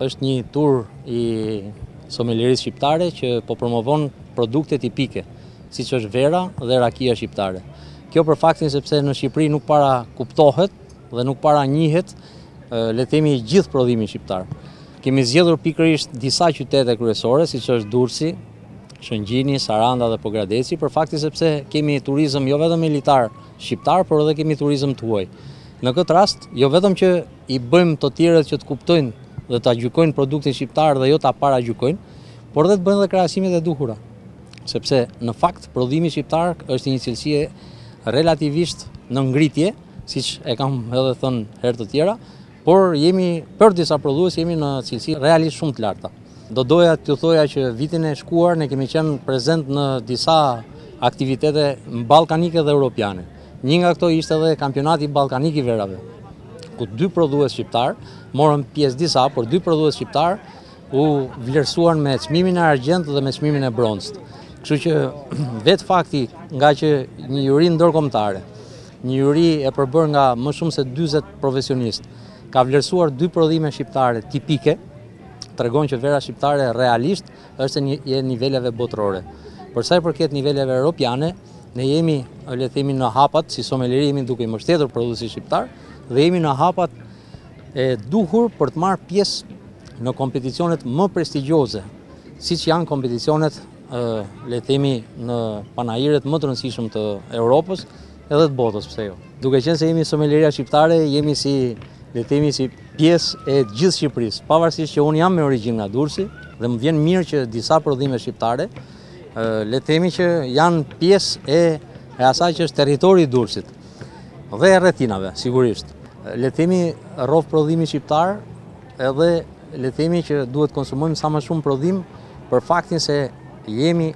është një tur i sommelierisë shqiptare që po promovon produkte tipike, siç është vera dhe rakia shqiptare. Kjo për faktin sepse në Shqipëri nuk para kuptohet dhe nuk para njihet, le të themi, gjithë prodhimi shqiptar. Kemi zgjedhur pikërisht disa qytete kryesore, siç është Durrësi, Shëngjini, Saranda dhe Pogradeci, për faktin sepse kemi turizëm jo vetëm militar shqiptar, por edhe kemi turizëm të huaj. Në këtë rast, jo vetëm që i bëjmë të tjerët që të kuptojnë dhe ta gjykojnë produktin shqiptar dhe jo ta paragjykojnë, por dhe të bëjnë dhe krahasimet e duhura. Sepse në fakt prodhimi shqiptar është një cilësi relativisht në ngritje, siç e kam edhe thënë herë të tjera, por jemi për disa prodhues jemi në cilësi realisht shumë të larta. Do doja t'ju thoja që vitin e shkuar ne kemi qenë prezent në disa aktivitete ballkanike dhe europiane. Një nga këto ishte edhe kampionati ballkanik i verave, ku 2 prodhues shqiptar morën pjesë disa, por 2 prodhues shqiptar u vlerësuan me çmimin e argjend dhe me çmimin e bronzët. Kështu që vetë fakti nga që një juri ndërkombëtare, një juri e përbërë nga më shumë se 40 profesionistë, ka vlerësuar 2 prodhime shqiptare tipike, tregon që vera shqiptare realisht është në niveleve botërore. Për sa i përket niveleve europiane, ne jemi, le të themi, në hapat, si sommelieri jemi duke i mbështetur prodhuesit shqiptar dhe jemi në hapat e duhur për të marrë pjesë në kompeticionet më prestigjioze, siç janë kompeticionet, le të themi, në panajiret më të rëndësishëm të Europës edhe të botës, pse jo. Duke qenë se jemi sommelieria shqiptare, jemi si, le të themi, si pjesë e gjithë Shqipërisë, pavarësisht që unë jam me origjinë nga Durrësi dhe më vjen mirë që disa prodhime shqiptare, le të themi, që janë pjesë e asaj që është territori i Durrësit dhe e rrethinave, sigurisht. Le të themi, rrof prodhimi shqiptar edhe le të themi që duhet konsumojmë sa më shumë prodhim për faktin se jemi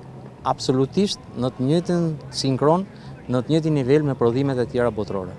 absolutisht në të njëjtin sinkron, në të njëjtin nivel me prodhimet e tjera botërore.